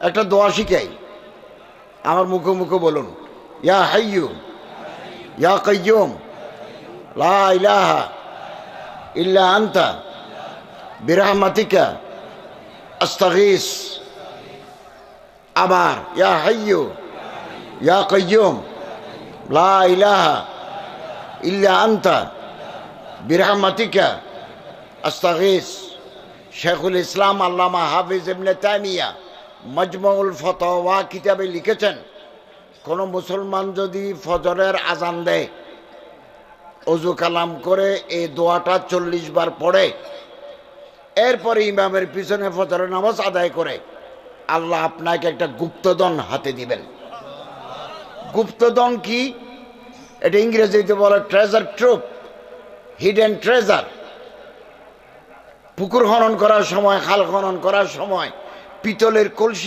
একটা দোয়া শিখাই, আমার মুখে মুখে বলুন, ইয়া হাইয়ু ইয়া কাইয়ুম লা ইলাহা ইল্লা আনতা বিরহমাতিকা আস্তাগীস। আবার ইয়া হাইয়ু ইয়া কাইয়ুম লা ইলাহা ইল্লা আনতা বিরহমাতিকা আস্তাগীস। শেখুল ইসলাম আল্লামা হাফিজ ইবনে তাইমিয়া মজমুউল ফতোয়া কিতাবে লিখেছেন, কোন মুসলমান যদি ফজরের আজান দেয়, ওযু কালাম করে এই দোয়াটা 40 বার পড়ে, এরপরে ইমামের পিছনে ফজরের নামাজ আদায় করে, আল্লাহ আপনাকে একটা গুপ্তধন হাতে দিবেন। গুপ্তধন কি? এটা ইংরেজিতে বলে ট্রেজার ট্রুপ, হিডেন ট্রেজার। পুকুর খনন করার সময়, খাল খনন করার সময় পিতলের কলসি